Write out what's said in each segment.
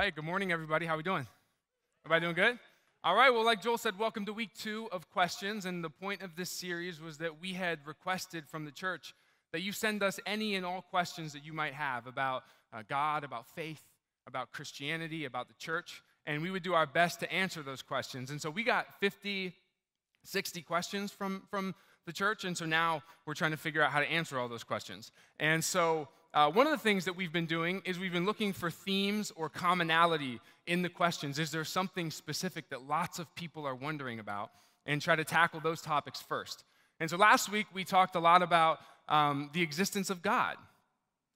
right, good morning, everybody. How we doing? Everybody doing good? All right, well, like Joel said, welcome to week 2 of questions, and the point of this series was that we had requested from the church that you send us any and all questions that you might have about God, about faith, about Christianity, about the church, and we would do our best to answer those questions. And so we got 50, 60 questions from the church, and so now we're trying to figure out how to answer all those questions. And so one of the things that we've been doing is we've been looking for themes or commonality in the questions. Is there something specific that lots of people are wondering about? And try to tackle those topics first. And so last week we talked a lot about the existence of God.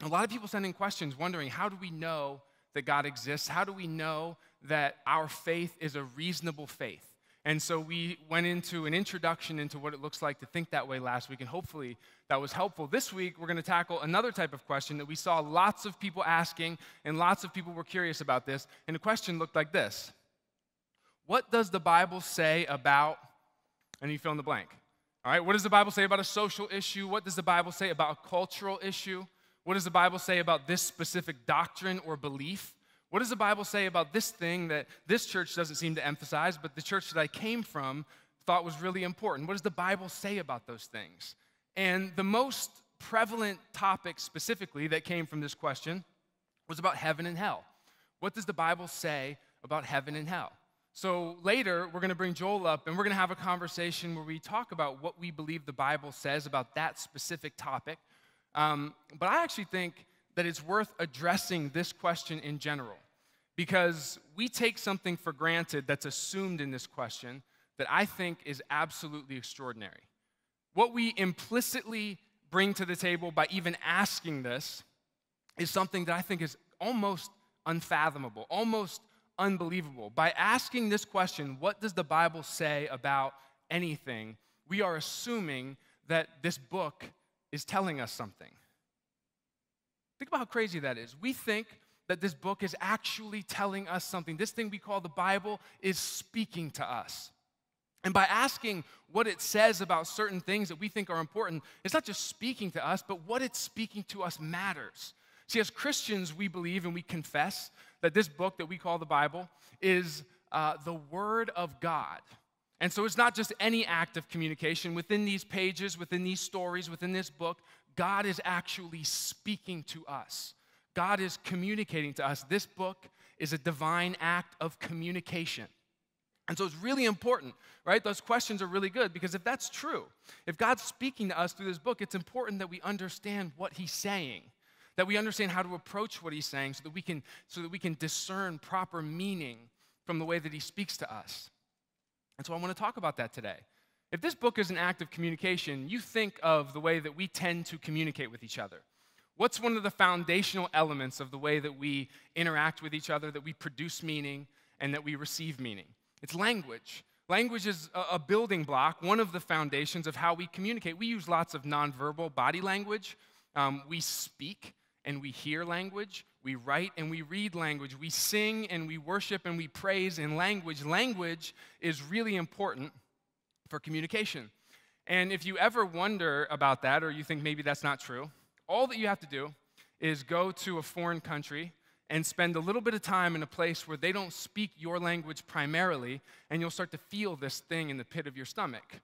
A lot of people sending questions wondering, how do we know that God exists? How do we know that our faith is a reasonable faith? And so we went into an introduction into what it looks like to think that way last week, and hopefully that was helpful. This week, we're going to tackle another type of question that we saw lots of people asking, and lots of people were curious about this, and the question looked like this. What does the Bible say about, and you fill in the blank, all right? What does the Bible say about a social issue? What does the Bible say about a cultural issue? What does the Bible say about this specific doctrine or belief? What does the Bible say about this thing that this church doesn't seem to emphasize, but the church that I came from thought was really important? What does the Bible say about those things? And the most prevalent topic specifically that came from this question was about heaven and hell. What does the Bible say about heaven and hell? So later, we're going to bring Joel up, and we're going to have a conversation where we talk about what we believe the Bible says about that specific topic. But I actually think that it's worth addressing this question in general, because we take something for granted that's assumed in this question that I think is absolutely extraordinary. What we implicitly bring to the table by even asking this is something that I think is almost unfathomable, almost unbelievable. By asking this question, what does the Bible say about anything, we are assuming that this book is telling us something. Think about how crazy that is. We think that this book is actually telling us something. This thing we call the Bible is speaking to us. And by asking what it says about certain things that we think are important, it's not just speaking to us, but what it's speaking to us matters. See, as Christians, we believe and we confess that this book that we call the Bible is the Word of God. And so it's not just any act of communication. Within these pages, within these stories, within this book, God is actually speaking to us. God is communicating to us. This book is a divine act of communication. And so it's really important, right? Those questions are really good, because if that's true, if God's speaking to us through this book, it's important that we understand what he's saying, that we understand how to approach what he's saying so that we can discern proper meaning from the way that he speaks to us. And so I want to talk about that today. If this book is an act of communication, you think of the way that we tend to communicate with each other. What's one of the foundational elements of the way that we interact with each other, that we produce meaning, and that we receive meaning? It's language. Language is a building block, one of the foundations of how we communicate. We use lots of nonverbal body language. We speak and we hear language. We write and we read language. We sing and we worship and we praise in language. Language is really important for communication. And if you ever wonder about that, or you think maybe that's not true, all that you have to do is go to a foreign country and spend a little bit of time in a place where they don't speak your language primarily, and you'll start to feel this thing in the pit of your stomach.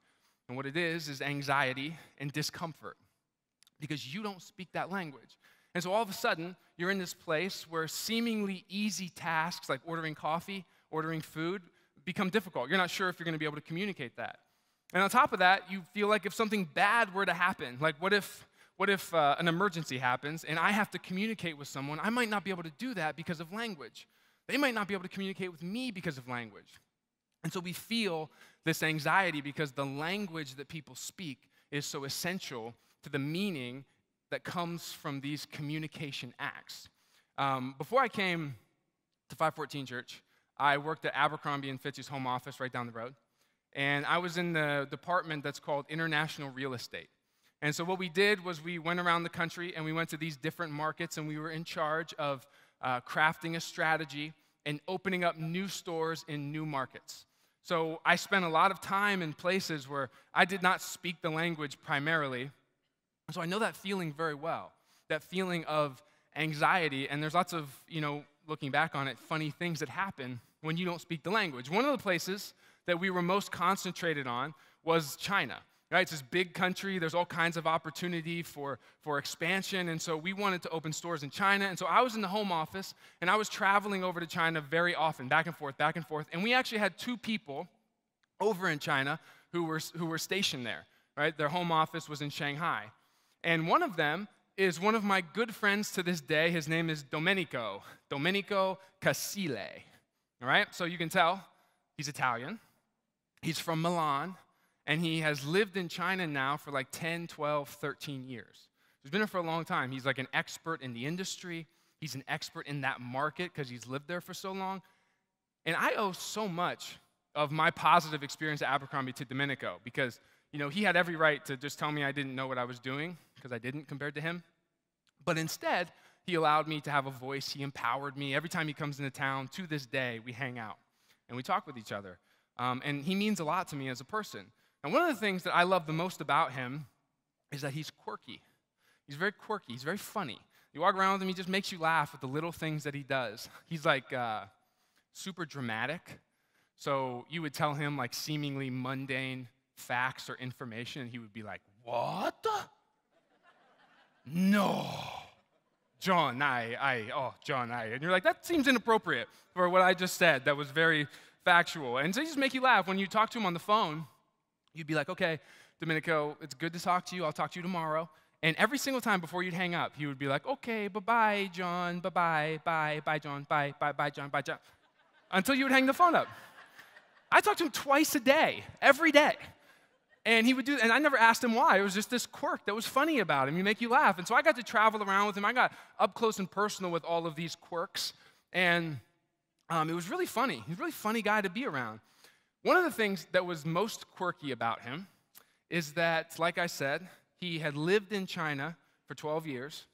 And what it is anxiety and discomfort, because you don't speak that language. And so all of a sudden, you're in this place where seemingly easy tasks like ordering coffee, ordering food, become difficult. You're not sure if you're going to be able to communicate that. And on top of that, you feel like if something bad were to happen, like what if an emergency happens and I have to communicate with someone, I might not be able to do that because of language. They might not be able to communicate with me because of language. And so we feel this anxiety because the language that people speak is so essential to the meaning that comes from these communication acts. Before I came to 514 Church, I worked at Abercrombie & Fitch's home office right down the road. And I was in the department that's called International Real Estate. And so what we did was we went around the country and we went to these different markets, and we were in charge of crafting a strategy and opening up new stores in new markets. So I spent a lot of time in places where I did not speak the language primarily. So I know that feeling very well, that feeling of anxiety. And there's lots of, looking back on it, funny things that happen when you don't speak the language. One of the places that we were most concentrated on was China. Right? It's this big country. There's all kinds of opportunity for expansion. And so we wanted to open stores in China. And so I was in the home office, and I was traveling over to China very often, back and forth, back and forth. And we actually had 2 people over in China who were stationed there. Right? Their home office was in Shanghai. And one of them is one of my good friends to this day. His name is Domenico Casile. All right? So you can tell he's Italian. He's from Milan. And he has lived in China now for like 10, 12, 13 years. He's been there for a long time. He's like an expert in the industry. He's an expert in that market because he's lived there for so long. And I owe so much of my positive experience at Abercrombie to Domenico because, he had every right to just tell me I didn't know what I was doing because I didn't compared to him. But instead, he allowed me to have a voice. He empowered me. Every time he comes into town, to this day, we hang out and we talk with each other. And he means a lot to me as a person. And one of the things that I love the most about him is that he's quirky. He's very quirky. He's very funny. You walk around with him, he just makes you laugh with the little things that he does. He's like super dramatic. So you would tell him like seemingly mundane facts or information, and he would be like, "What? No. John, John. And you're like, that seems inappropriate for what I just said. That was very factual. And so he just make you laugh. When you talk to him on the phone, you'd be like, okay, Domenico, it's good to talk to you. I'll talk to you tomorrow. And every single time before you'd hang up, he would be like, okay, bye-bye, John, bye-bye, bye, John, bye, John, bye, John, until you would hang the phone up. I talked to him twice a day, every day. And he would do, and I never asked him why. It was just this quirk that was funny about him. He make you laugh. And so I got to travel around with him. I got up close and personal with all of these quirks. And it was really funny. He's a really funny guy to be around. One of the things that was most quirky about him is that, like I said, he had lived in China for 12 years.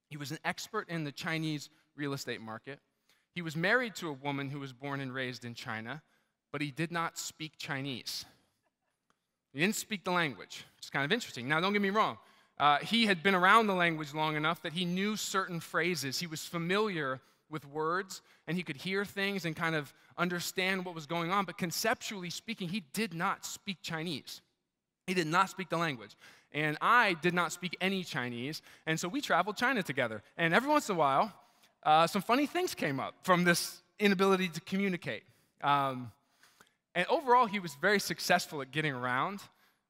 He was an expert in the Chinese real estate market. He was married to a woman who was born and raised in China, but he did not speak Chinese. He didn't speak the language, which is kind of interesting. Now, don't get me wrong. He had been around the language long enough that he knew certain phrases. He was familiar with words, and he could hear things and kind of understand what was going on. But conceptually speaking, he did not speak Chinese. He did not speak the language. And I did not speak any Chinese, and so we traveled China together. And every once in a while, some funny things came up from this inability to communicate. And overall, he was very successful at getting around.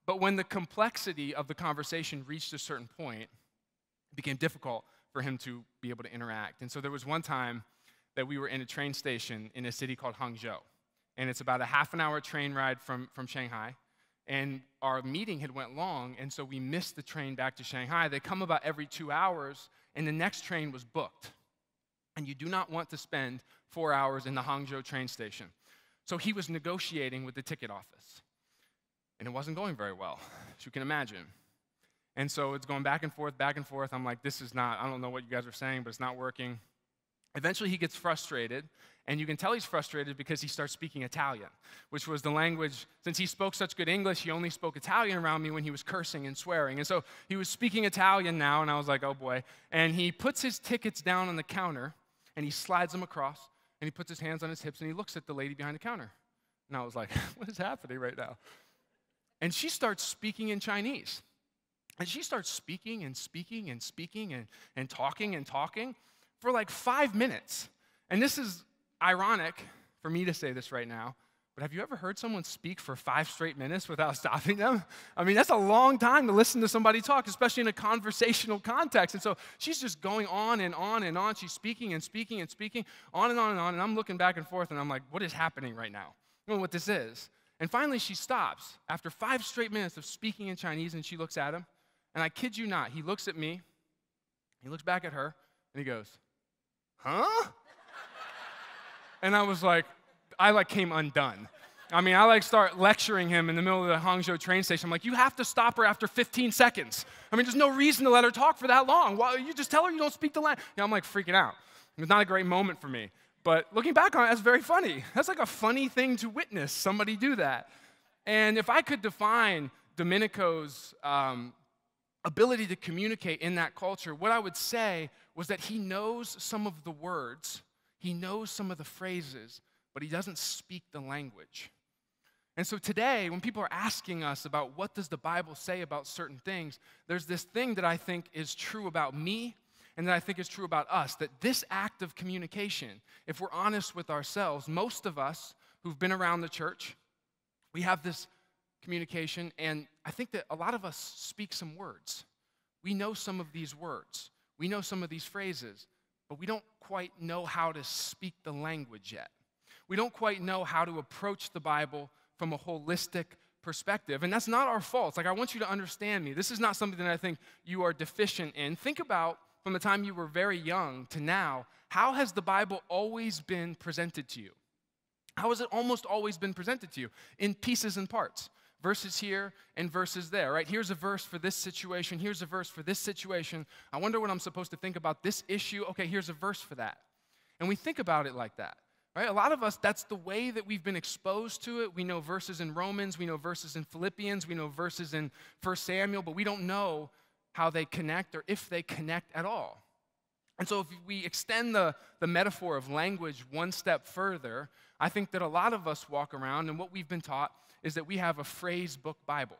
But when the complexity of the conversation reached a certain point, it became difficult for him to be able to interact. And so there was one time that we were in a train station in a city called Hangzhou. And it's about a half-an-hour train ride from Shanghai. And our meeting had went long, and so we missed the train back to Shanghai. They come about every 2 hours, and the next train was booked. And you do not want to spend 4 hours in the Hangzhou train station. So he was negotiating with the ticket office. And it wasn't going very well, as you can imagine. And so it's going back and forth, back and forth. I'm like, I don't know what you guys are saying, but it's not working. Eventually he gets frustrated, and you can tell he's frustrated because he starts speaking Italian, which was the language. Since he spoke such good English, he only spoke Italian around me when he was cursing and swearing. And so he was speaking Italian now, and I was like, oh boy. And he puts his tickets down on the counter, and he slides them across, and he puts his hands on his hips, and he looks at the lady behind the counter. And I was like, what is happening right now? And she starts speaking in Chinese. And she starts speaking and speaking and speaking and talking for like 5 minutes. And this is ironic for me to say this right now, but have you ever heard someone speak for 5 straight minutes without stopping them? I mean, that's a long time to listen to somebody talk, especially in a conversational context. And so she's just going on and on and on. She's speaking and speaking and speaking, on and on and on. And I'm looking back and forth, and I'm like, what is happening right now? I don't know what this is. And finally, she stops after 5 straight minutes of speaking in Chinese, and she looks at him. And I kid you not, he looks at me, he looks back at her, and he goes, huh? And I was like, I came undone. I mean, I start lecturing him in the middle of the Hangzhou train station. I'm like, you have to stop her after 15 seconds. I mean, there's no reason to let her talk for that long. Well, you just tell her you don't speak the language. I'm like freaking out. It was not a great moment for me. But looking back on it, that's very funny. That's like a funny thing to witness somebody do that. And if I could define Domenico's ability to communicate in that culture, what I would say was that he knows some of the words. He knows some of the phrases, but he doesn't speak the language. And so today, when people are asking us about what does the Bible say about certain things, there's this thing that I think is true about me and that I think is true about us, that this act of communication, if we're honest with ourselves, most of us who've been around the church, we have this communication, and I think that a lot of us speak some words. We know some of these words. We know some of these phrases, but we don't quite know how to speak the language yet. We don't quite know how to approach the Bible from a holistic perspective, and that's not our fault. It's like, I want you to understand me. This is not something that I think you are deficient in. Think about from the time you were very young to now, how has the Bible always been presented to you? How has it almost always been presented to you? In pieces and parts. Verses here and verses there, right? Here's a verse for this situation. Here's a verse for this situation. I wonder what I'm supposed to think about this issue. Okay, here's a verse for that. And we think about it like that, right? A lot of us, that's the way that we've been exposed to it. We know verses in Romans. We know verses in Philippians. We know verses in 1 Samuel, but we don't know how they connect or if they connect at all. And so if we extend the metaphor of language one step further, I think that a lot of us walk around, and what we've been taught is that we have a Phrasebook Bible,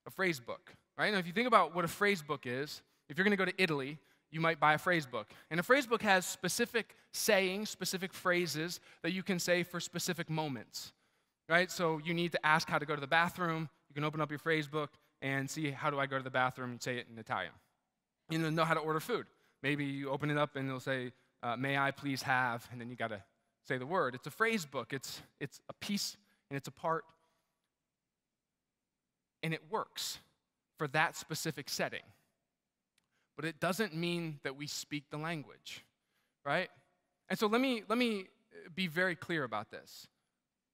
a Phrasebook, right? Now, if you think about what a Phrasebook is, if you're going to go to Italy, you might buy a Phrasebook. And a Phrasebook has specific sayings, specific phrases that you can say for specific moments, right? So you need to ask how to go to the bathroom. You can open up your Phrasebook and see, how do I go to the bathroom, and say it in Italian. You know how to order food. Maybe you open it up and it'll say, may I please have, and then you got to say the word. It's a Phrasebook. It's a piece and it's a part. And it works for that specific setting. But it doesn't mean that we speak the language, right? And so let me be very clear about this.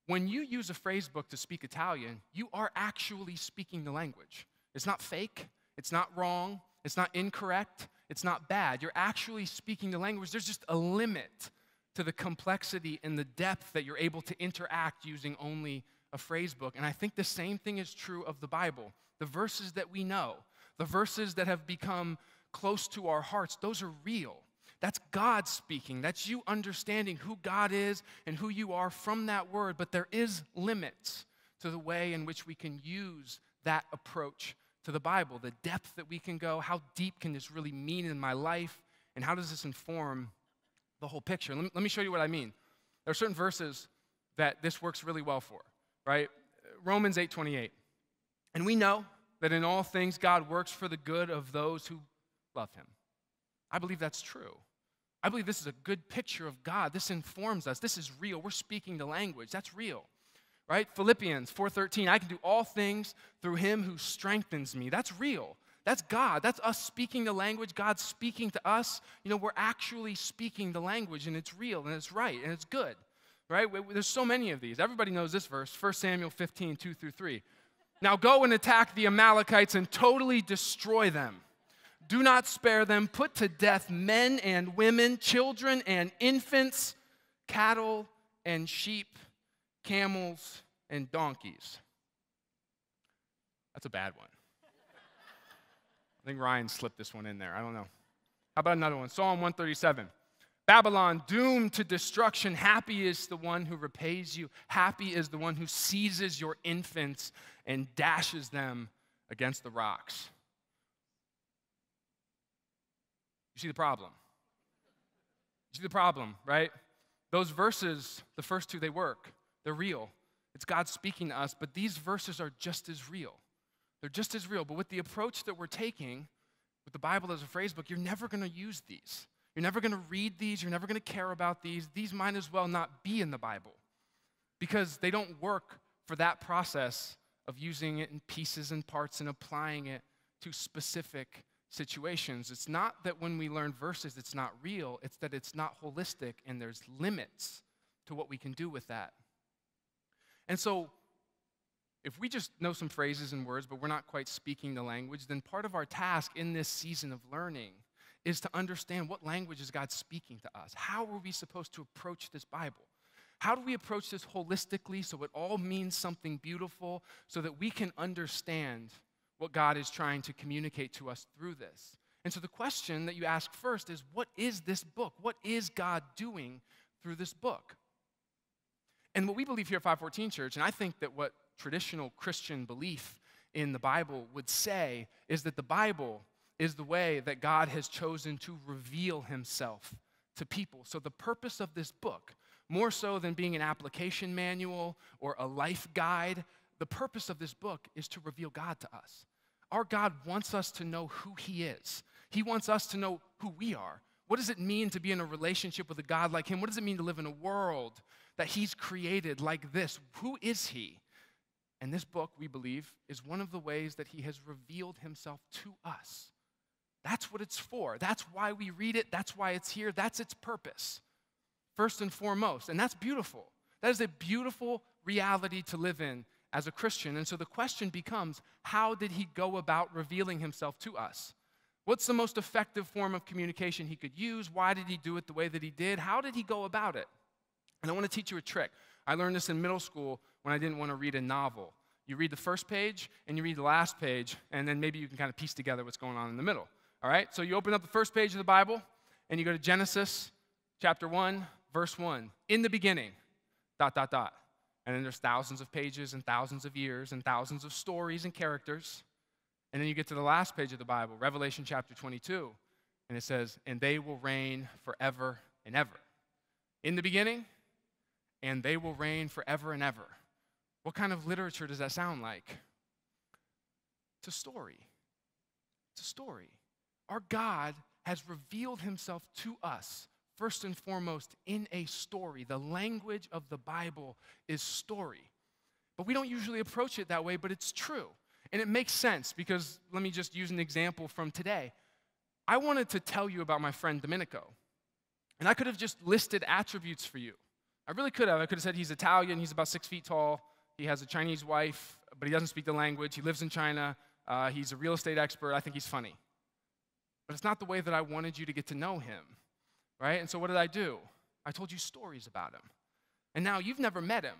When you use a Phrasebook to speak Italian, you are actually speaking the language. It's not fake. It's not wrong. It's not incorrect. It's not bad. You're actually speaking the language. There's just a limit to the complexity and the depth that you're able to interact using only a Phrasebook. And I think the same thing is true of the Bible. The verses that we know, the verses that have become close to our hearts, those are real. That's God speaking. That's you understanding who God is and who you are from that word. But there is limits to the way in which we can use that approach to the Bible, the depth that we can go, how deep can this really mean in my life, and how does this inform the whole picture? Let me show you what I mean. There are certain verses that this works really well for, right? Romans 8:28. And we know that in all things God works for the good of those who love him. I believe that's true. I believe this is a good picture of God. This informs us. This is real. We're speaking the language. That's real, right? Philippians 4:13, I can do all things through him who strengthens me. That's real. That's God. That's us speaking the language. God's speaking to us. You know, we're actually speaking the language, and it's real, and it's right, and it's good, right? There's so many of these. Everybody knows this verse, 1 Samuel 15:2-3. Now go and attack the Amalekites and totally destroy them. Do not spare them. Put to death men and women, children and infants, cattle and sheep, camels and donkeys. That's a bad one. I think Ryan slipped this one in there. I don't know. How about another one? Psalm 137. Babylon, doomed to destruction. Happy is the one who repays you. Happy is the one who seizes your infants and dashes them against the rocks. You see the problem? You see the problem, right? Those verses, the first two, they work. They're real. It's God speaking to us, but these verses are just as real. They're just as real, but with the approach that we're taking with the Bible as a phrasebook, you're never going to use these. You're never going to read these. You're never going to care about these. These might as well not be in the Bible because they don't work for that process of using it in pieces and parts and applying it to specific situations. It's not that when we learn verses, it's not real. It's that it's not holistic, and there's limits to what we can do with that. And so if we just know some phrases and words, but we're not quite speaking the language, then part of our task in this season of learning is to understand what language is God speaking to us. How are we supposed to approach this Bible? How do we approach this holistically so it all means something beautiful so that we can understand what God is trying to communicate to us through this? And so the question that you ask first is, what is this book? What is God doing through this book. And what we believe here at 514 Church, and I think that what traditional Christian belief in the Bible would say, is that the Bible is the way that God has chosen to reveal himself to people. So the purpose of this book, more so than being an application manual or a life guide, the purpose of this book is to reveal God to us. Our God wants us to know who he is. He wants us to know who we are. What does it mean to be in a relationship with a God like him? What does it mean to live in a world that he's created like this? Who is he? And this book, we believe, is one of the ways that he has revealed himself to us. That's what it's for. That's why we read it. That's why it's here. That's its purpose, first and foremost. And that's beautiful. That is a beautiful reality to live in as a Christian. And so the question becomes, how did he go about revealing himself to us? What's the most effective form of communication he could use? Why did he do it the way that he did? How did he go about it? And I want to teach you a trick. I learned this in middle school when I didn't want to read a novel. You read the first page and you read the last page, and then maybe you can kind of piece together what's going on in the middle. All right? So you open up the first page of the Bible, and you go to Genesis chapter 1, verse 1. In the beginning, ... And then there's thousands of pages and thousands of years and thousands of stories and characters. And then you get to the last page of the Bible, Revelation chapter 22, and it says, and they will reign forever and ever. In the beginning, and they will reign forever and ever. What kind of literature does that sound like? It's a story. It's a story. Our God has revealed himself to us, first and foremost, in a story. The language of the Bible is story. But we don't usually approach it that way, but it's true. And it makes sense because, let me just use an example from today. I wanted to tell you about my friend Domenico. And I could have just listed attributes for you. I really could have. I could have said he's Italian, he's about 6 feet tall, he has a Chinese wife, but he doesn't speak the language, he lives in China, he's a real estate expert, I think he's funny. But it's not the way that I wanted you to get to know him, right? And so what did I do? I told you stories about him. And now you've never met him,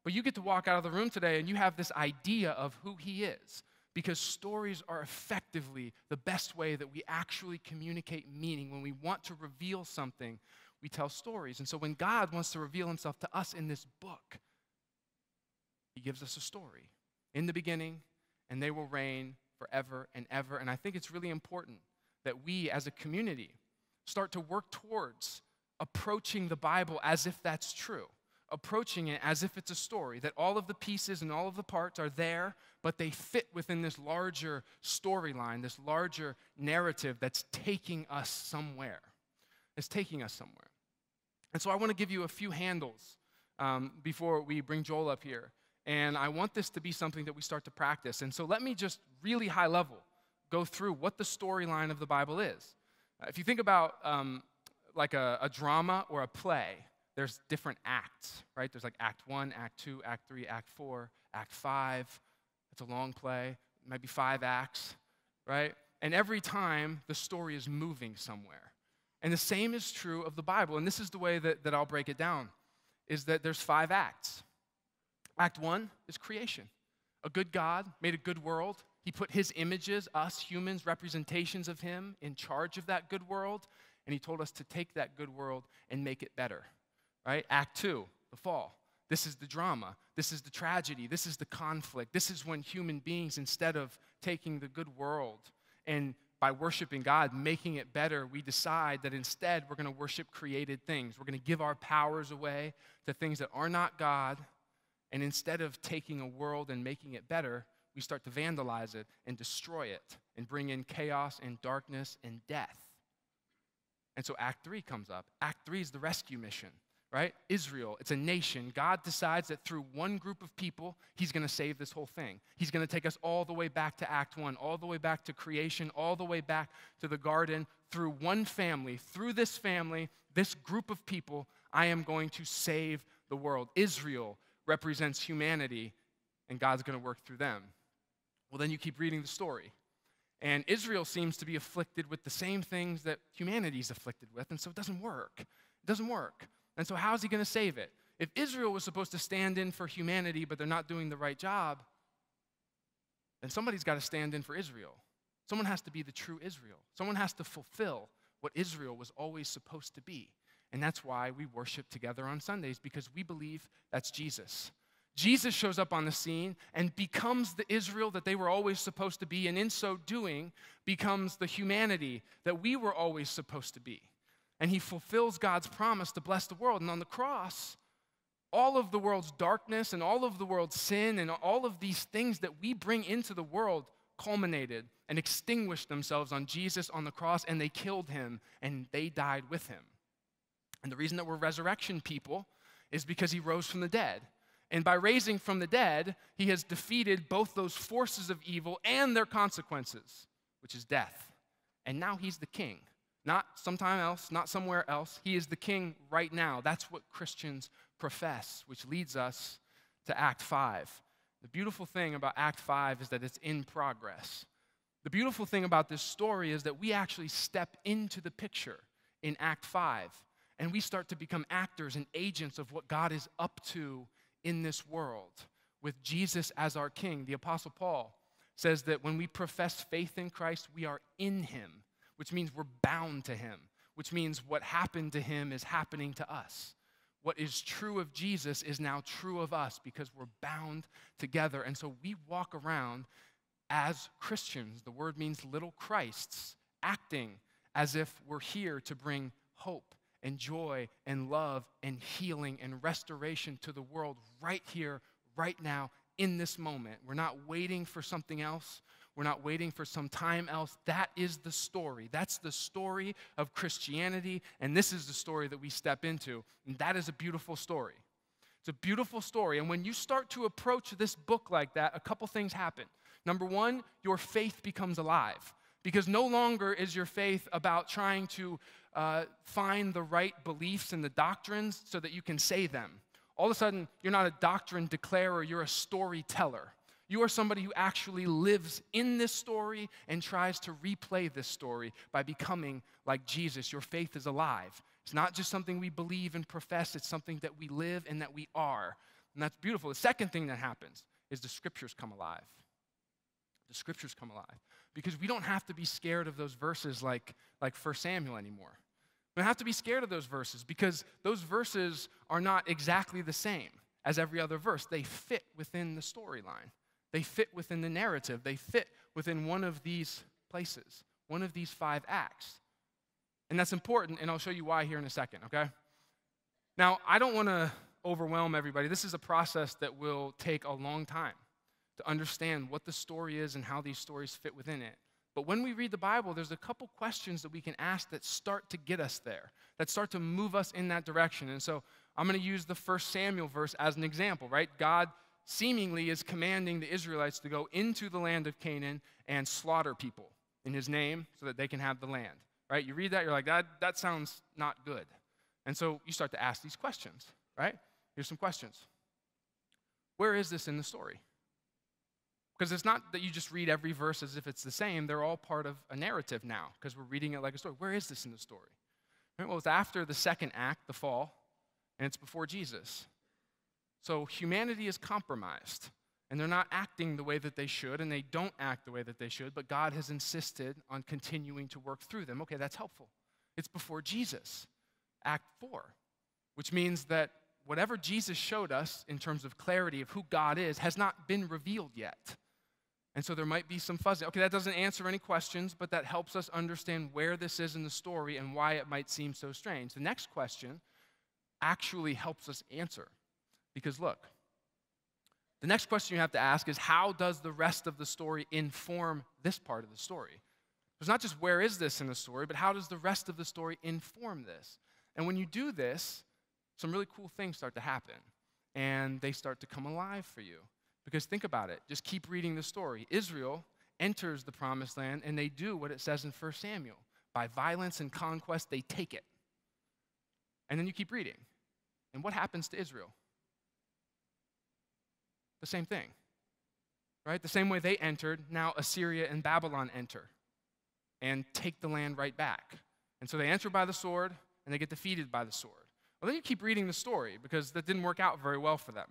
but you get to walk out of the room today and you have this idea of who he is, because stories are effectively the best way that we actually communicate meaning. When we want to reveal something, we tell stories. And so when God wants to reveal himself to us in this book, he gives us a story. In the beginning, and they will reign forever and ever. And I think it's really important that we as a community start to work towards approaching the Bible as if that's true. Approaching it as if it's a story, that all of the pieces and all of the parts are there, but they fit within this larger storyline, this larger narrative that's taking us somewhere. It's taking us somewhere. And so I want to give you a few handles before we bring Joel up here. And I want this to be something that we start to practice. And so let me just really high level go through what the storyline of the Bible is. If you think about like a drama or a play, there's different acts, right? There's like Act 1, Act 2, Act 3, Act 4, Act 5. It's a long play. It might be 5 acts, right? And every time, the story is moving somewhere. And the same is true of the Bible. And this is the way that I'll break it down, is that there's 5 acts. Act 1 is creation. A good God made a good world. He put his images, us humans, representations of him, in charge of that good world. And he told us to take that good world and make it better. Right? Act 2, the fall. This is the drama. This is the tragedy. This is the conflict. This is when human beings, instead of taking the good world and by worshiping God, making it better, we decide that instead we're going to worship created things. We're going to give our powers away to things that are not God. And instead of taking a world and making it better, we start to vandalize it and destroy it and bring in chaos and darkness and death. And so Act 3 comes up. Act 3 is the rescue mission. Right? Israel, it's a nation. God decides that through one group of people, he's going to save this whole thing. He's going to take us all the way back to Act 1, all the way back to creation, all the way back to the garden. Through one family, through this family, this group of people, I am going to save the world. Israel represents humanity, and God's going to work through them. Well, then you keep reading the story. And Israel seems to be afflicted with the same things that humanity is afflicted with, and so it doesn't work. It doesn't work. And so how is he going to save it? If Israel was supposed to stand in for humanity, but they're not doing the right job, then somebody's got to stand in for Israel. Someone has to be the true Israel. Someone has to fulfill what Israel was always supposed to be. And that's why we worship together on Sundays, because we believe that's Jesus. Jesus shows up on the scene and becomes the Israel that they were always supposed to be, and in so doing, becomes the humanity that we were always supposed to be. And he fulfills God's promise to bless the world. And on the cross, all of the world's darkness and all of the world's sin and all of these things that we bring into the world culminated and extinguished themselves on Jesus on the cross, and they killed him, and they died with him. And the reason that we're resurrection people is because he rose from the dead. And by raising from the dead, he has defeated both those forces of evil and their consequences, which is death. And now he's the king. Not sometime else, not somewhere else. He is the king right now. That's what Christians profess, which leads us to Act 5. The beautiful thing about Act 5 is that it's in progress. The beautiful thing about this story is that we actually step into the picture in Act 5, and we start to become actors and agents of what God is up to in this world, with Jesus as our king. The Apostle Paul says that when we profess faith in Christ, we are in him, which means we're bound to him, which means what happened to him is happening to us. What is true of Jesus is now true of us because we're bound together. And so we walk around as Christians. The word means little Christs, acting as if we're here to bring hope and joy and love and healing and restoration to the world right here, right now, in this moment. We're not waiting for something else. We're not waiting for some time else. That is the story. That's the story of Christianity, and this is the story that we step into, and that is a beautiful story. It's a beautiful story, and when you start to approach this book like that, a couple things happen. Number one, your faith becomes alive, because no longer is your faith about trying to find the right beliefs and the doctrines so that you can say them. All of a sudden, you're not a doctrine declarer, you're a storyteller. You are somebody who actually lives in this story and tries to replay this story by becoming like Jesus. Your faith is alive. It's not just something we believe and profess, it's something that we live and that we are. And that's beautiful. The second thing that happens is the scriptures come alive. The scriptures come alive. Because we don't have to be scared of those verses like 1 Samuel anymore. We don't have to be scared of those verses because those verses are not exactly the same as every other verse. They fit within the storyline. They fit within the narrative. They fit within one of these places, one of these 5 acts. And that's important, and I'll show you why here in a second, okay? Now, I don't want to overwhelm everybody. This is a process that will take a long time to understand what the story is and how these stories fit within it. But when we read the Bible, there's a couple questions that we can ask that start to get us there, that start to move us in that direction. And so I'm going to use the 1 Samuel verse as an example, right? God seemingly is commanding the Israelites to go into the land of Canaan and slaughter people in his name so that they can have the land, right? You read that, you're like, that sounds not good. And so you start to ask these questions, right? Here's some questions. Where is this in the story? Because it's not that you just read every verse as if it's the same. They're all part of a narrative now because we're reading it like a story. Where is this in the story? Right? Well, it's after the second act, the fall, and it's before Jesus. So humanity is compromised, and they're not acting the way that they should, and they don't act the way that they should, but God has insisted on continuing to work through them. Okay, that's helpful. It's before Jesus, Act 4, which means that whatever Jesus showed us in terms of clarity of who God is has not been revealed yet. And so there might be some fuzzy. Okay, that doesn't answer any questions, but that helps us understand where this is in the story and why it might seem so strange. The next question actually helps us answer. Because look, the next question you have to ask is, how does the rest of the story inform this part of the story? It's not just where is this in the story, but how does the rest of the story inform this? And when you do this, some really cool things start to happen, and they start to come alive for you. Because think about it. Just keep reading the story. Israel enters the promised land, and they do what it says in 1 Samuel. By violence and conquest, they take it. And then you keep reading. And what happens to Israel? The same thing, right? The same way they entered, now Assyria and Babylon enter and take the land right back. And so they enter by the sword, and they get defeated by the sword. Well, then you keep reading the story because that didn't work out very well for them.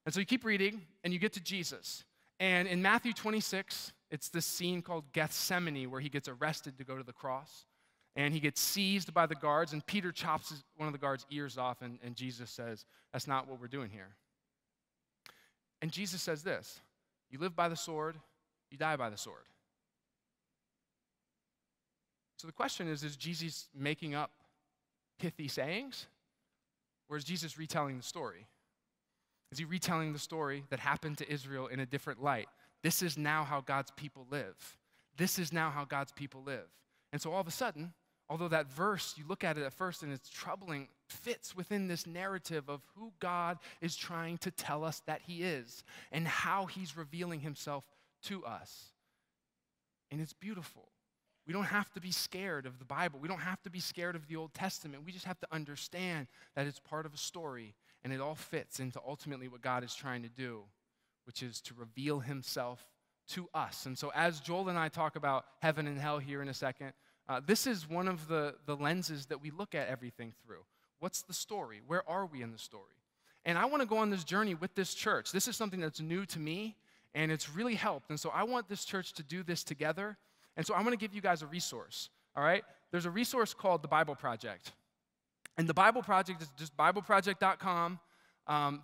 And so you keep reading, and you get to Jesus. And in Matthew 26, it's this scene called Gethsemane where he gets arrested to go to the cross. and he gets seized by the guards, and Peter chops one of the guards' ears off, and Jesus says, that's not what we're doing here. And Jesus says this, you live by the sword, you die by the sword. So the question is Jesus making up pithy sayings, or is Jesus retelling the story? Is he retelling the story that happened to Israel in a different light? This is now how God's people live. This is now how God's people live. And so all of a sudden, although that verse, you look at it at first and it's troubling, fits within this narrative of who God is trying to tell us that he is and how he's revealing himself to us. And it's beautiful. We don't have to be scared of the Bible. We don't have to be scared of the Old Testament. We just have to understand that it's part of a story and it all fits into ultimately what God is trying to do, which is to reveal himself to us. And so as Joel and I talk about heaven and hell here in a second, this is one of the lenses that we look at everything through. What's the story? Where are we in the story? And I want to go on this journey with this church. This is something that's new to me, and it's really helped. And so I want this church to do this together. And so I'm going to give you guys a resource, all right? There's a resource called the Bible Project. And the Bible Project is just BibleProject.com.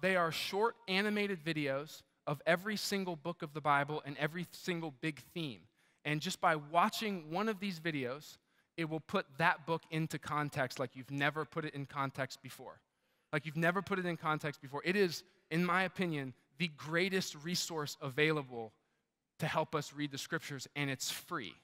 They are short animated videos of every single book of the Bible and every single big theme. And just by watching one of these videos, it will put that book into context like you've never put it in context before. Like you've never put it in context before. It is, in my opinion, the greatest resource available to help us read the scriptures, and it's free.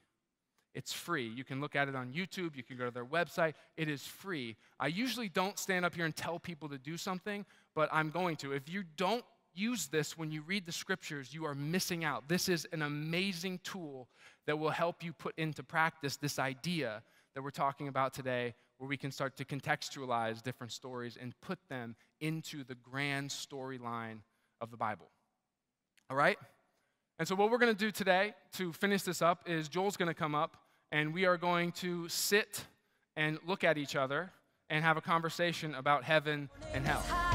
It's free. You can look at it on YouTube. You can go to their website. It is free. I usually don't stand up here and tell people to do something, but I'm going to. If you don't use this when you read the scriptures, you are missing out. This is an amazing tool that will help you put into practice this idea that we're talking about today, where we can start to contextualize different stories and put them into the grand storyline of the Bible. All right? And so what we're going to do today to finish this up is Joel's going to come up, and we are going to sit and look at each other and have a conversation about heaven and hell.